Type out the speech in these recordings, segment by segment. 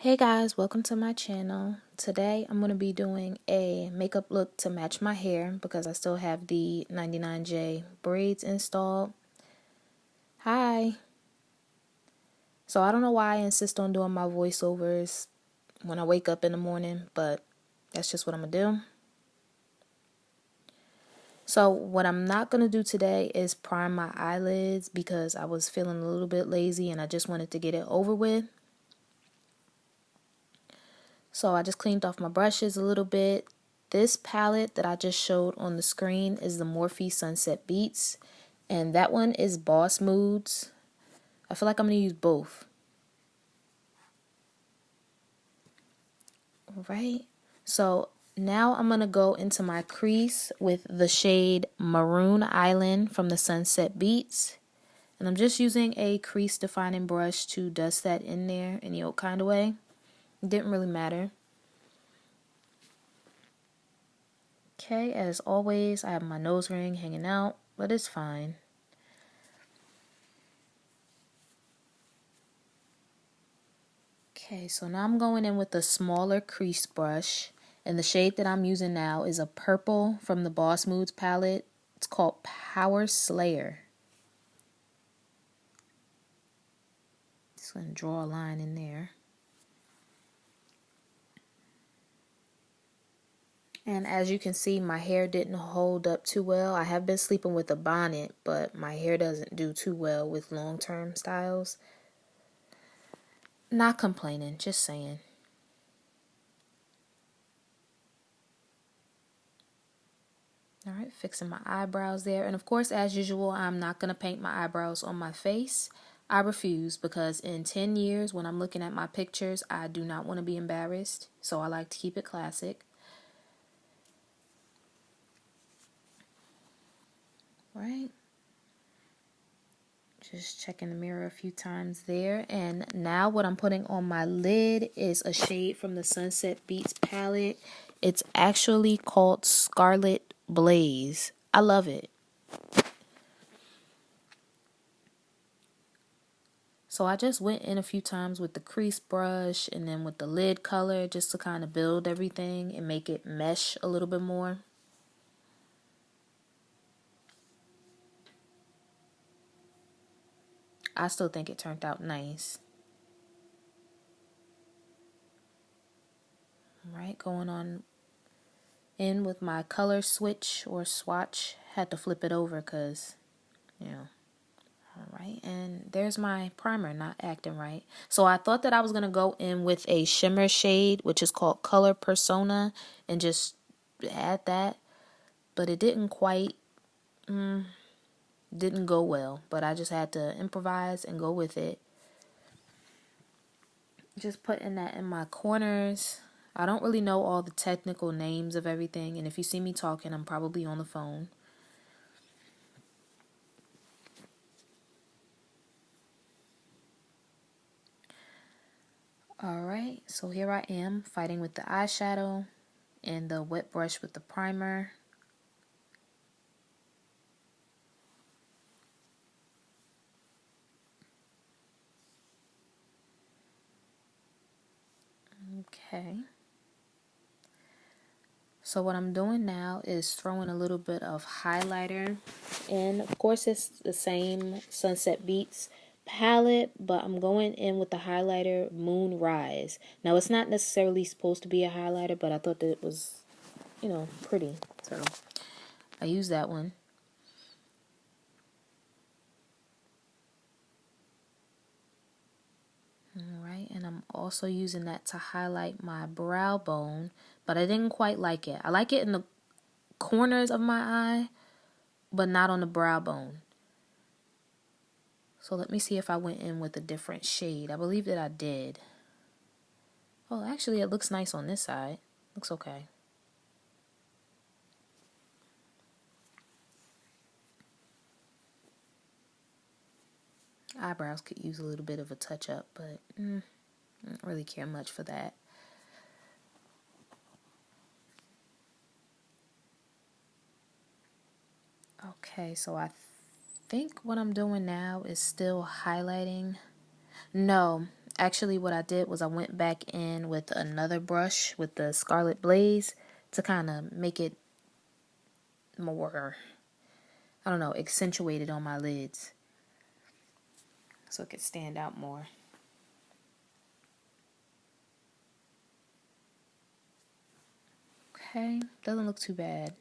Hey guys, welcome to my channel. Today I'm going to be doing a makeup look to match my hair because I still have the 99J braids installed. Hi. So I don't know why I insist on doing my voiceovers when I wake up in the morning, but that's just what I'm going to do. So what I'm not going to do today is prime my eyelids because I was feeling a little bit lazy and I just wanted to get it over with. So I just cleaned off my brushes a little bit. This palette that I just showed on the screen is the Morphe Sunset Beats. And that one is Boss Moods. I feel like I'm going to use both. Alright. So now I'm going to go into my crease with the shade Maroon Island from the Sunset Beats. And I'm just using a crease defining brush to dust that in there any old kind of way. It didn't really matter. Okay, as always, I have my nose ring hanging out, but it's fine. Okay, so now I'm going in with a smaller crease brush, and the shade that I'm using now is a purple from the Boss Moods palette. It's called Power Slayer. Just going to draw a line in there. And as you can see, my hair didn't hold up too well. I have been sleeping with a bonnet, but my hair doesn't do too well with long-term styles. Not complaining, just saying. Alright, fixing my eyebrows there. And of course, as usual, I'm not going to paint my eyebrows on my face. I refuse because in 10 years, when I'm looking at my pictures, I do not want to be embarrassed. So I like to keep it classic. Right. Just checking the mirror a few times there. And now what I'm putting on my lid is a shade from the Sunset Beats palette. It's actually called Scarlet Blaze. I love it. So I just went in a few times with the crease brush and then with the lid color just to kind of build everything and make it mesh a little bit more. I still think it turned out nice. Alright, going on in with my color switch or swatch. Had to flip it over because, you know. Alright, and there's my primer not acting right. So I thought that I was going to go in with a shimmer shade, which is called Color Persona, and just add that. But it didn't quite, didn't go well. But I just had to improvise and go with it. Just putting that in my corners. I don't really know all the technical names of everything. And if you see me talking, I'm probably on the phone. Alright, so here I am fighting with the eyeshadow and the wet brush with the primer. Okay. So what I'm doing now is throwing a little bit of highlighter. And of course it's the same Sunset Beats palette, but I'm going in with the highlighter Moonrise. Now it's not necessarily supposed to be a highlighter, but I thought that it was, you know, pretty. So I use that one. Alright, and I'm also using that to highlight my brow bone, but I didn't quite like it. I like it in the corners of my eye, but not on the brow bone. So let me see if I went in with a different shade. I believe that I did. Oh, actually it looks nice on this side. Looks okay. Eyebrows could use a little bit of a touch up, but I don't really care much for that. Okay, so I think what I'm doing now is still highlighting. No, Actually, what I did was I went back in with another brush with the Scarlet Blaze to kind of make it more, I don't know, accentuated on my lids so it could stand out more. Okay, doesn't look too bad.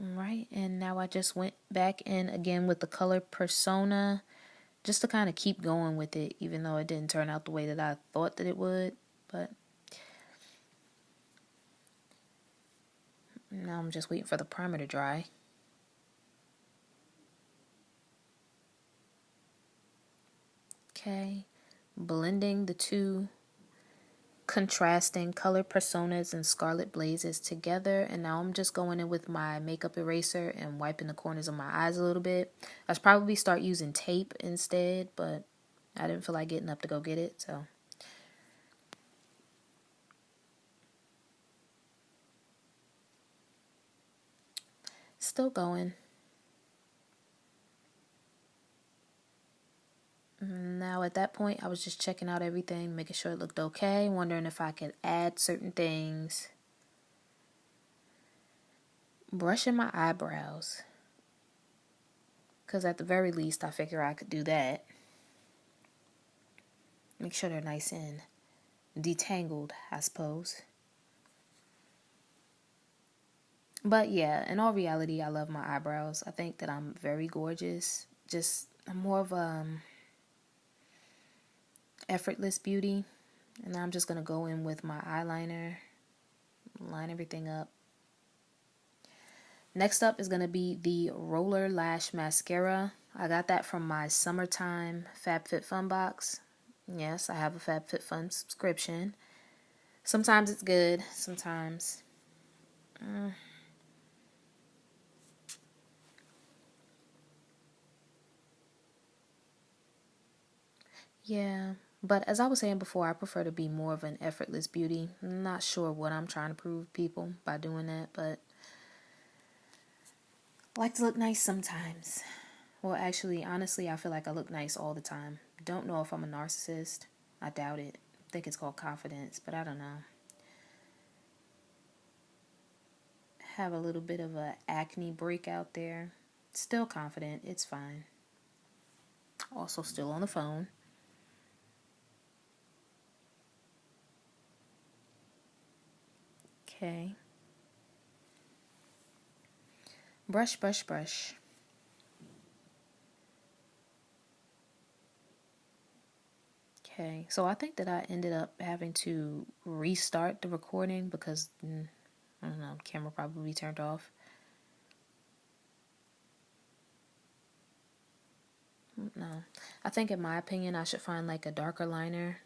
Alright, and now I just went back in again with the color Persona just to kind of keep going with it, even though it didn't turn out the way that I thought that it would. But now I'm just waiting for the primer to dry. Okay, blending the two contrasting color personas and Scarlet Blazes together, and now I'm just going in with my makeup eraser and wiping the corners of my eyes a little bit. I should probably start using tape instead, but I didn't feel like getting up to go get it, so. Still going. Now at that point I was just checking out everything, making sure it looked okay, wondering if I could add certain things. Brushing my eyebrows, because at the very least I figure I could do that. Make sure they're nice and detangled, I suppose. But yeah, in all reality, I love my eyebrows. I think that I'm very gorgeous. I'm more of a effortless beauty. And now I'm just going to go in with my eyeliner, line everything up. Next up is going to be the Roller Lash Mascara. I got that from my summertime FabFitFun box. Yes, I have a FabFitFun subscription. Sometimes it's good, sometimes yeah. But as I was saying before, I prefer to be more of an effortless beauty. I'm not sure what I'm trying to prove people by doing that, but I like to look nice sometimes. Well, actually, honestly, I feel like I look nice all the time. Don't know if I'm a narcissist. I doubt it. I think it's called confidence, but I don't know. Have a little bit of a acne breakout there. Still confident. It's fine. Also still on the phone. Okay. Brush, brush, brush. Okay, so I think that I ended up having to restart the recording because, I don't know, camera probably turned off. No, I think in my opinion I should find like a darker liner,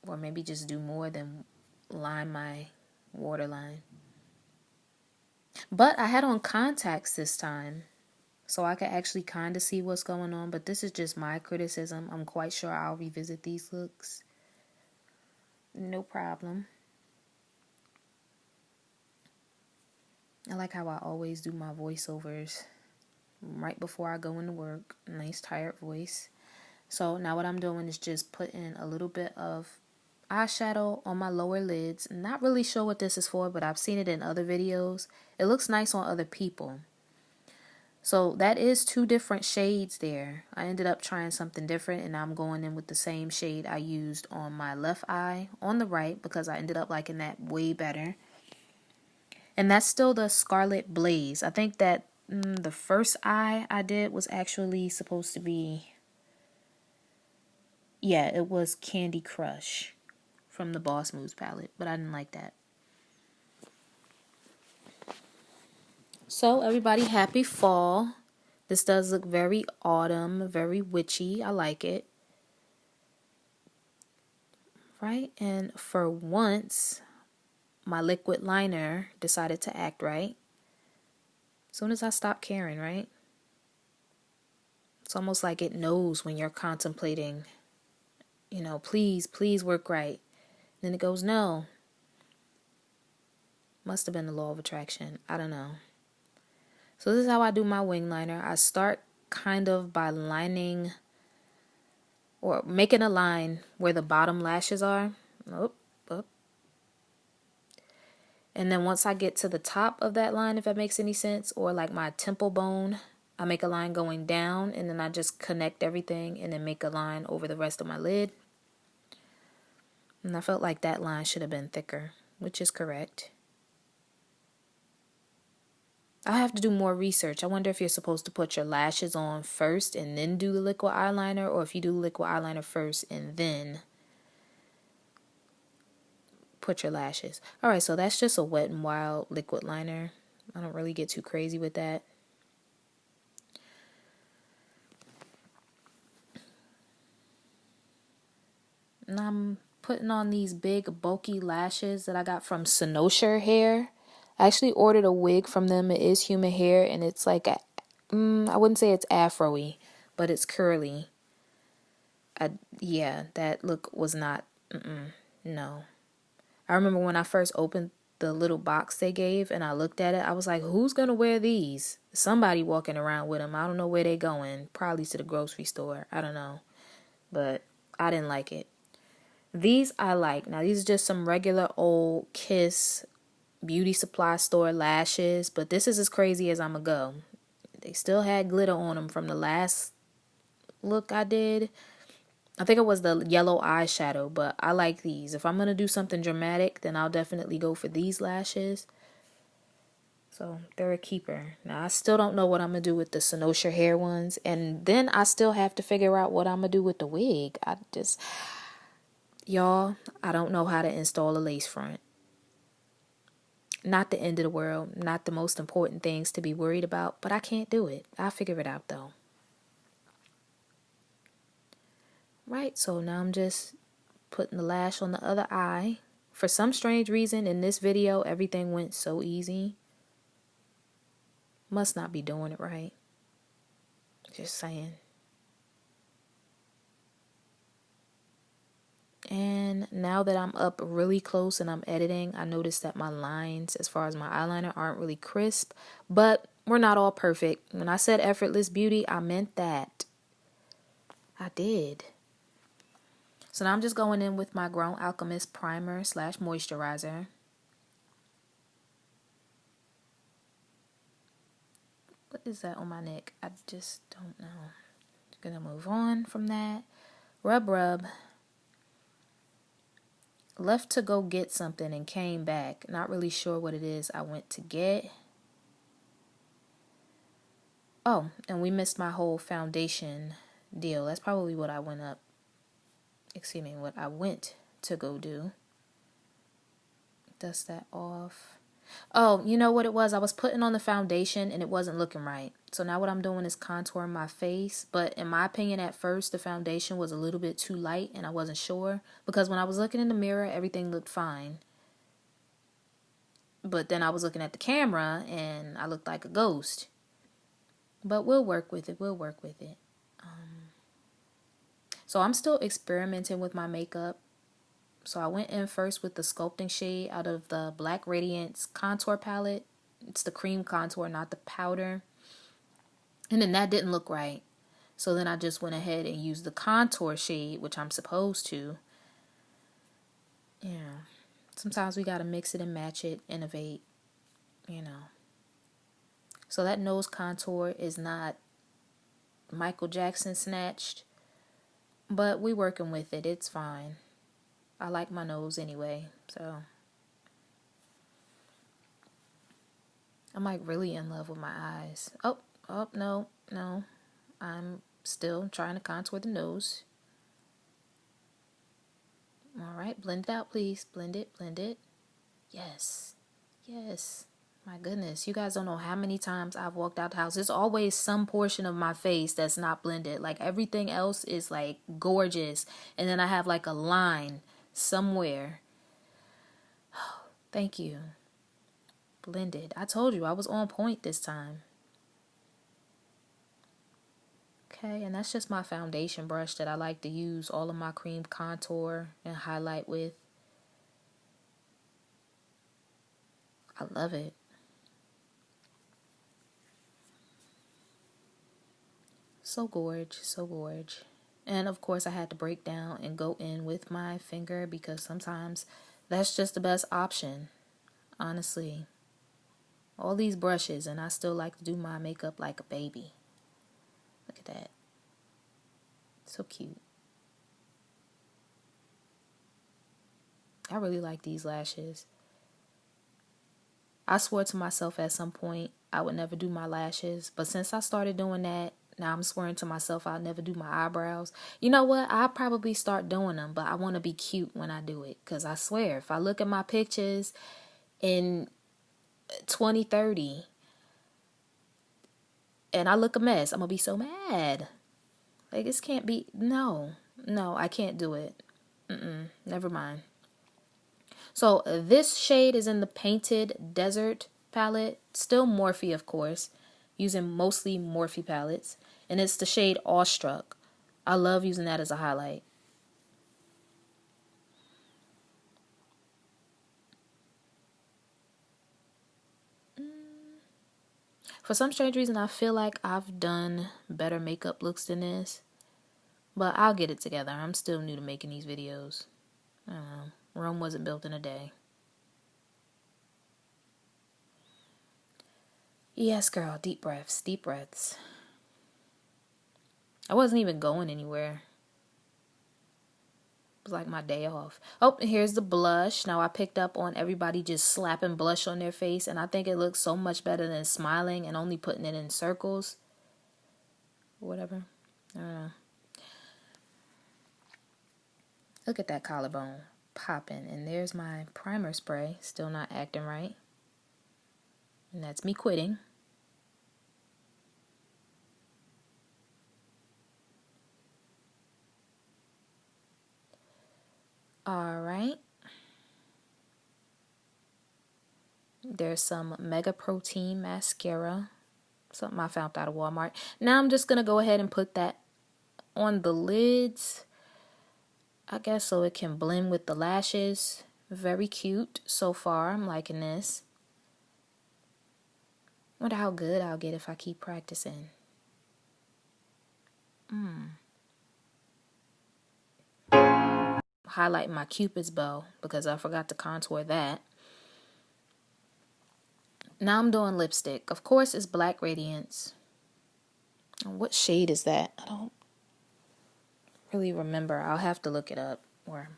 or maybe just do more than line my waterline. But I had on contacts this time, so I could actually kind of see what's going on, but this is just my criticism. I'm quite sure I'll revisit these looks. No problem. I like how I always do my voiceovers right before I go into work. Nice tired voice. So now what I'm doing is just putting a little bit of eyeshadow on my lower lids. Not really sure what this is for, but I've seen it in other videos. It looks nice on other people. So that is two different shades there. I ended up trying something different, and I'm going in with the same shade I used on my left eye on the right because I ended up liking that way better. And that's still the Scarlet Blaze. I think that the first eye I did was actually supposed to be, yeah, it was Candy Crush from the Boss Moves palette, but I didn't like that. So everybody, happy fall. This does look very autumn, very witchy. I like it. Right? And for once, my liquid liner decided to act right. As soon as I stopped caring, right? It's almost like it knows when you're contemplating, please, please work right. Then it goes, no. Must have been the law of attraction. I don't know. So this is how I do my wing liner. I start kind of by lining or making a line where the bottom lashes are. Up, up. And then once I get to the top of that line, if that makes any sense, or like my temple bone, I make a line going down, and then I just connect everything and then make a line over the rest of my lid. And I felt like that line should have been thicker, which is correct. I have to do more research. I wonder if you're supposed to put your lashes on first and then do the liquid eyeliner, or if you do liquid eyeliner first and then put your lashes. Alright, so that's just a Wet n Wild liquid liner. I don't really get too crazy with that. And I'm putting on these big bulky lashes that I got from Synosure Hair. I actually ordered a wig from them. It is human hair, and it's like I wouldn't say it's afro-y, but it's curly. Yeah, that look was not, no. I remember when I first opened the little box they gave and I looked at it, I was like, who's going to wear these? Somebody walking around with them. I don't know where they going. Probably to the grocery store. I don't know. But I didn't like it. These I like. Now, these are just some regular old Kiss beauty supply store lashes, but this is as crazy as I'm going to go. They still had glitter on them from the last look I did. I think it was the yellow eyeshadow, but I like these. If I'm going to do something dramatic, then I'll definitely go for these lashes. So they're a keeper. Now, I still don't know what I'm going to do with the Synosure Hair ones. And then I still have to figure out what I'm going to do with the wig. Y'all, I don't know how to install a lace front. Not the end of the world. Not the most important things to be worried about. But I can't do it. I'll figure it out, though. Right, so now I'm just putting the lash on the other eye. For some strange reason, in this video, everything went so easy. Must not be doing it right. Just saying. And now that I'm up really close and I'm editing, I noticed that my lines, as far as my eyeliner, aren't really crisp. But we're not all perfect. When I said effortless beauty, I meant that. I did. So now I'm just going in with my Grown Alchemist primer / moisturizer. What is that on my neck? I just don't know. Gonna move on from that. Rub. Left to go get something and came back. Not really sure what it is I went to get. Oh, and we missed my whole foundation deal. That's probably what I went to go do. Dust that off. Oh, you know what it was? I was putting on the foundation and it wasn't looking right. So now what I'm doing is contouring my face. But in my opinion, at first, the foundation was a little bit too light and I wasn't sure. Because when I was looking in the mirror, everything looked fine. But then I was looking at the camera and I looked like a ghost. But we'll work with it. So I'm still experimenting with my makeup. So I went in first with the sculpting shade out of the Black Radiance contour palette. It's the cream contour, not the powder. And then that didn't look right. So then I just went ahead and used the contour shade, which I'm supposed to. Yeah. Sometimes we got to mix it and match it, innovate, So that nose contour is not Michael Jackson snatched. But we working with it. It's fine. I like my nose anyway, so I'm like really in love with my eyes. Oh, no. I'm still trying to contour the nose. All right, blend it out, please. Blend it. Yes. My goodness, you guys don't know how many times I've walked out the house. There's always some portion of my face that's not blended. Like everything else is like gorgeous. And then I have like a line somewhere. Oh, thank you. Blended. I told you I was on point this time. Okay, and that's just my foundation brush that I like to use all of my cream contour and highlight with. I love it. So gorge, so gorge. And of course, I had to break down and go in with my finger because sometimes that's just the best option, honestly. All these brushes, and I still like to do my makeup like a baby. Look at that. So cute. I really like these lashes. I swore to myself at some point I would never do my lashes, but since I started doing that, now I'm swearing to myself I'll never do my eyebrows. You know what? I'll probably start doing them, but I want to be cute when I do it, because I swear, if I look at my pictures in 2030 and I look a mess, I'm going to be so mad. Like, this can't be, no, I can't do it. Never mind. So this shade is in the Painted Desert palette. Still Morphe, of course. Using mostly Morphe palettes. And it's the shade Awestruck. I love using that as a highlight. For some strange reason, I feel like I've done better makeup looks than this. But I'll get it together. I'm still new to making these videos. I don't know. Rome wasn't built in a day. Yes, girl. Deep breaths. Deep breaths. I wasn't even going anywhere. It was like my day off. Oh, and here's the blush. Now I picked up on everybody just slapping blush on their face, and I think it looks so much better than smiling and only putting it in circles. Or whatever. I don't know. Look at that collarbone popping. And there's my primer spray. Still not acting right. And that's me quitting. Alright. There's some Mega Protein mascara. Something I found out of Walmart. Now I'm just going to go ahead and put that on the lids. I guess so it can blend with the lashes. Very cute so far. I'm liking this. Wonder how good I'll get if I keep practicing. Highlight my Cupid's bow because I forgot to contour that. Now I'm doing lipstick. Of course, it's Black Radiance. What shade is that? I don't really remember. I'll have to look it up or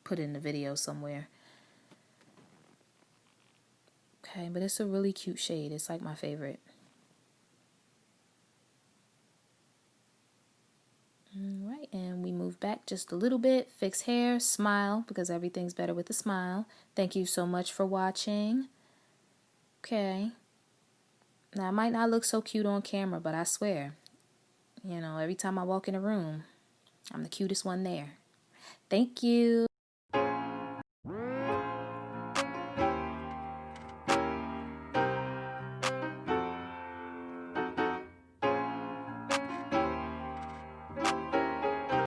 put it in the video somewhere. Okay, but it's a really cute shade. It's like my favorite. Alright, and we move back just a little bit. Fix hair, smile, because everything's better with a smile. Thank you so much for watching. Okay. Now, I might not look so cute on camera, but I swear, you know, every time I walk in a room, I'm the cutest one there. Thank you.